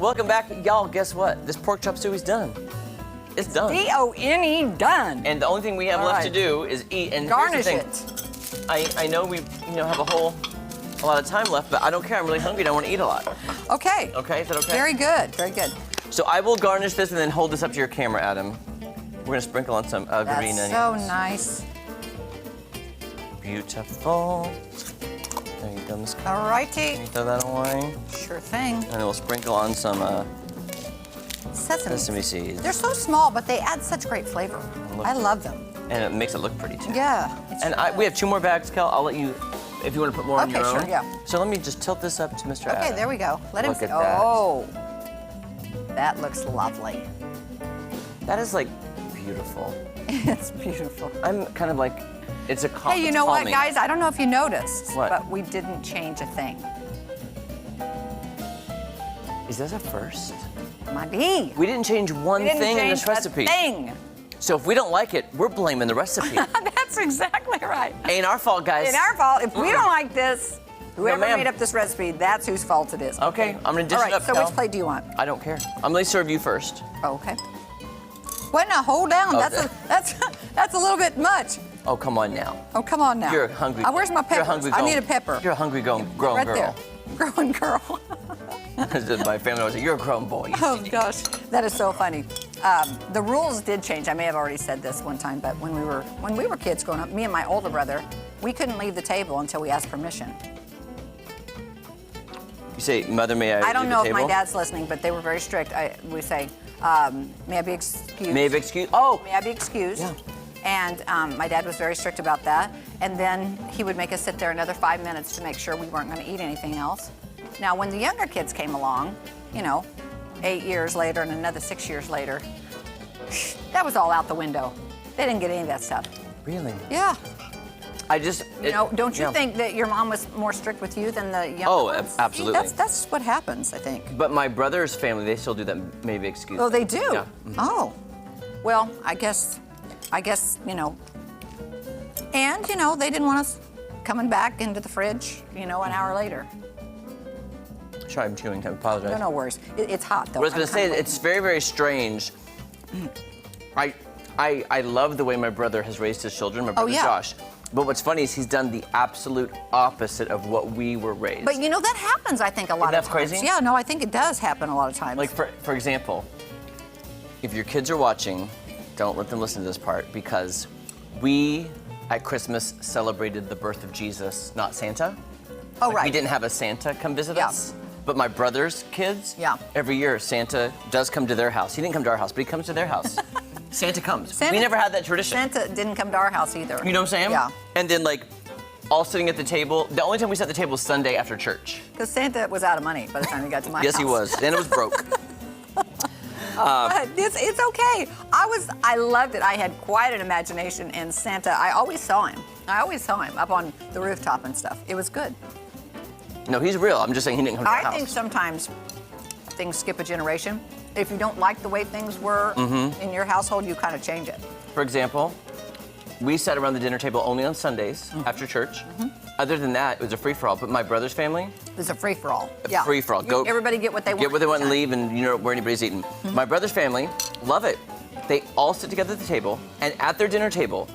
Welcome back. Y'all, guess what? This pork chop suey's done. It's done. D-O-N-E, done. And the only thing we have left to do is eat. And garnish here's the it. thing. I know we have a lot of time left, but I don't care. I'm really hungry and I want to eat a lot. Okay. Okay, is that okay? Very good, very good. So I will garnish this and then hold this up to your camera, Adam. We're gonna sprinkle on some green onions. That's so nice. Beautiful. There you go, Miss. All righty. Throw that away. Sure thing. And then we'll sprinkle on some Sesame seeds. They're so small, but they add such great flavor. I love them. And it makes it look pretty too. Yeah. And we have 2 more bags, Kel. I'll let you, if you want to put more on your own. Okay, sure, yeah. So let me just tilt this up to Mr. Adam. Okay, there we go. Let him Look see. at that. Oh, that looks lovely. That is like beautiful. It's beautiful. I'm kind of like, it's a calm. Hey, you know what, guys? I don't know if you noticed, What? but we didn't change a thing. Is this a first? Might be. We didn't change one thing in this recipe. Thing. So if we don't like it, we're blaming the recipe. That's exactly right. Ain't our fault, guys. Ain't our fault. If we don't like this, whoever ma'am. made up this recipe, that's whose fault it is. Okay, I'm gonna dish All it right, up, so Kel. which plate do you want? I don't care. I'm gonna serve you first. Oh, okay. Wait, now hold down. Okay. That's a little bit much. Oh, come on now. Oh, come on now. You're hungry. Where's my pepper? You're a hungry I grown- need a pepper. You're a hungry grown right girl. there. Growing girl. My family always say, you're a grown boy. Oh gosh, that is so funny. The rules did change. I may have already said this one time, but when we were kids growing up, me and my older brother, we couldn't leave the table until we asked permission. You say, Mother, may I I don't leave know the if table? my dad's listening, but they were very strict. We say, may I be excused? May I be excused? Oh! May I be excused? Yeah. And my dad was very strict about that. And then he would make us sit there another 5 minutes to make sure we weren't going to eat anything else. Now, when the younger kids came along, 8 years later and another 6 years later, that was all out the window. They didn't get any of that stuff. Really? Yeah. Don't you yeah. think that your mom was more strict with you than the younger Oh, ones? absolutely. See, that's what happens, I think. But my brother's family, they still do that, maybe excuse Oh, me. they do? Yeah. Oh. Well, I guess, and, they didn't want us coming back into the fridge, an hour later. Sorry, I'm chewing. I apologize. No worries. It's hot, though. What I was going to say, it's very, very strange. I love the way my brother has raised his children, my brother Josh. But what's funny is he's done the absolute opposite of what we were raised. But that happens, I think, a lot of times. Isn't that crazy? Yeah, no, I think it does happen a lot of times. Like, for example, if your kids are watching, don't let them listen to this part, because we, at Christmas, celebrated the birth of Jesus, not Santa. Oh, Like, right. We didn't have a Santa come visit Yeah. us. But my brother's kids, every year Santa does come to their house. He didn't come to our house, but he comes to their house. Santa comes. We never had that tradition. Santa didn't come to our house either. You know what I'm saying? Yeah. And then, all sitting at the table. The only time we sat at the table was Sunday after church. Because Santa was out of money by the time he got to my house. Yes, he was. Santa was broke. But it's okay. I loved it. I had quite an imagination, and Santa, I always saw him. Up on the rooftop and stuff. It was good. No, he's real. I'm just saying he didn't come to our house. I think sometimes things skip a generation. If you don't like the way things were in your household, you kind of change it. For example, we sat around the dinner table only on Sundays after church. Other than that, it was a free-for-all. But my brother's family, It's a free-for-all. free-for-all. Go. Everybody get what they want. Get what they want and leave, and where anybody's eating. My brother's family love it. They all sit together at the table, and at their dinner table,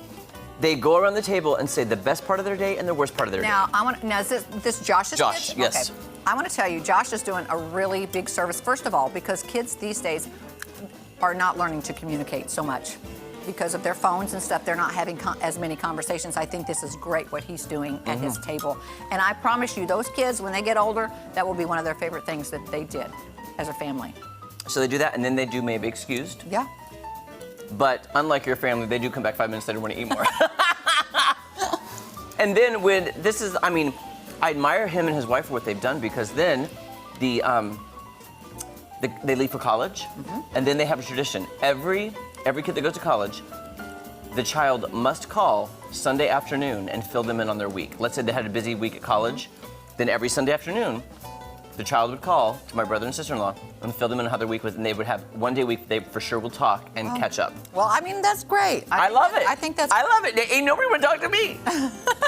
they go around the table and say the best part of their day and the worst part of their day. Now, is this Josh's Josh, kids? yes. Okay. I want to tell you, Josh is doing a really big service, first of all, because kids these days are not learning to communicate so much. Because of their phones and stuff, they're not having as many conversations. I think this is great what he's doing at his table. And I promise you, those kids, when they get older, that will be one of their favorite things that they did as a family. So they do that, and then they do maybe excused. Yeah. But unlike your family, they do come back 5 minutes later and want to eat more. And then I admire him and his wife for what they've done, because then they leave for college, and then they have a tradition. Every kid that goes to college, the child must call Sunday afternoon and fill them in on their week. Let's say they had a busy week at college, then every Sunday afternoon, the child would call to my brother and sister-in-law and fill them in on how their week was, and they would have one day a week they for sure will talk and catch up. Well, that's great. I love it. I think that's. I love it. Ain't nobody want to talk to me.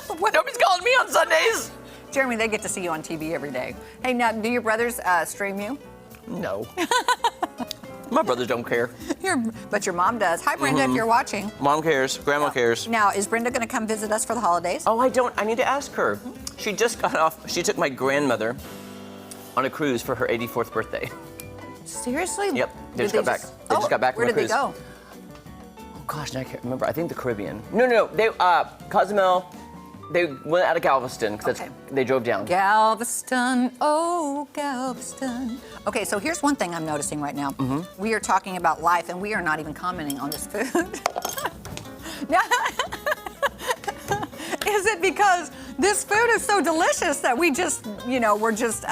Nobody's calling me on Sundays. Jeremy, they get to see you on TV every day. Hey, now, do your brothers stream you? No. My brothers don't care. But your mom does. Hi, Brenda, if you're watching. Mom cares. Grandma cares. Now, is Brenda going to come visit us for the holidays? Oh, I don't. I need to ask her. She just got off. She took my grandmother on a cruise for her 84th birthday. Seriously? Yep. They just got back. They just got back from Where a did they cruise. go? Oh gosh, now I can't remember. I think the Caribbean. No. They Cozumel. They went out of Galveston because Okay. they drove down. Galveston, oh Galveston. Okay, so here's one thing I'm noticing right now. We are talking about life, and we are not even commenting on this food. Is it because this food is so delicious that we just, we're just,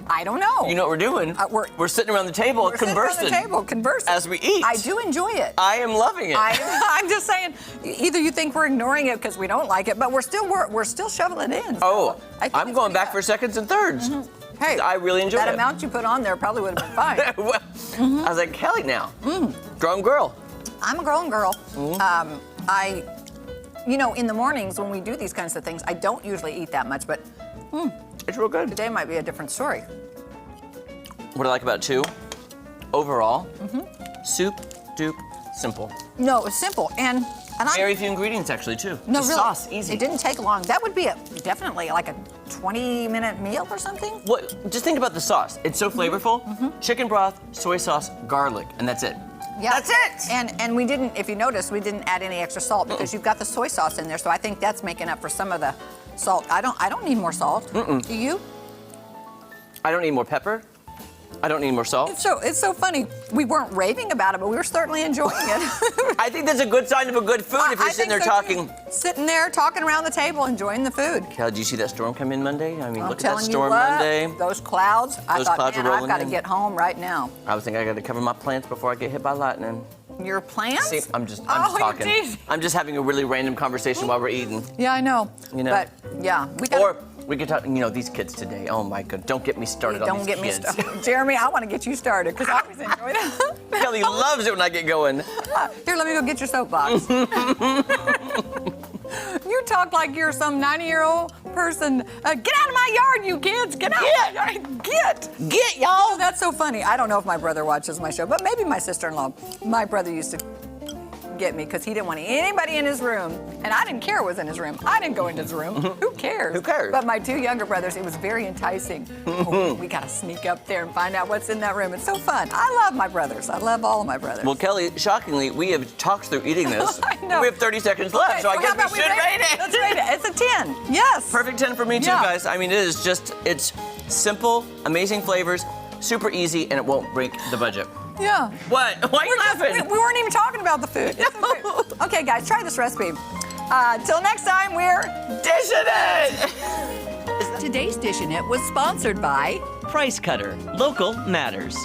I don't know. You know what we're doing? We're sitting around the table conversing. Conversing. As we eat. I do enjoy it. I am loving it. I'm just saying, either you think we're ignoring it because we don't like it, but we're still shoveling it in. So Oh, I think I'm it's going pretty back good. for seconds and thirds. Hey, I really enjoyed that it. amount you put on there probably would have been fine. Well, I was like, Kelly now. Grown girl. I'm a grown girl. In the mornings when we do these kinds of things, I don't usually eat that much, but It's real good. today might be a different story. What I like about it too, overall, soup, dupe, simple. No, it's simple, and Very few ingredients actually too. no, The really, sauce, easy. It didn't take long. That would be definitely like a 20-minute meal or something. What? Just think about the sauce. It's so flavorful. Chicken broth, soy sauce, garlic, and that's it. Yeah. That's it. And we didn't, if you notice, we didn't add any extra salt because you've got the soy sauce in there. So I think that's making up for some of the salt. I don't need more salt. Do you? I don't need more pepper. I don't need more salt. It's so funny. We weren't raving about it, but we were certainly enjoying it. I think that's a good sign of a good food if you're I sitting think there so, talking. too. Sitting there talking around the table, enjoying the food. Cal, did you see that storm come in Monday? I mean, I'm look at that telling you storm what, Monday. those clouds. I Those thought, clouds are man, I've rolling got to in. get home right now. I was thinking I got to cover my plants before I get hit by lightning. Your plants? See, I'm just you're talking. teasing. I'm just having a really random conversation while we're eating. Yeah, I know. You know? But yeah, we got. Or we could talk. These kids today. Oh my God! Don't get me started on Don't these get me kids. started. Jeremy, I want to get you started because I always enjoy that. Kelly loves it when I get going. Here, let me go get your soapbox. You talk like you're some 90-year-old person. Get out of my yard, you kids. Get out of my yard. Get, y'all. That's so funny. I don't know if my brother watches my show, but maybe my sister-in-law. My brother used to get me because he didn't want anybody in his room, and I didn't care what was in his room. I didn't go into his room. Who cares? Who cares? But my two younger brothers, it was very enticing. Oh, we got to sneak up there and find out what's in that room. It's so fun. I love my brothers. I love all of my brothers. Well, Kelly, shockingly, we have talked through eating this. I know. We have 30 seconds left, Okay, so I how guess about we should rate it. Let's rate it. It's a 10. Yes. Perfect 10 for me too, Yeah. guys. I mean, it's simple, amazing flavors, super easy, and it won't break the budget. Yeah. What? Why are you laughing? We weren't even talking about the food. Okay, guys, try this recipe. Till next time, we're Dishin' it! Today's Dishin' It was sponsored by Price Cutter. Local matters.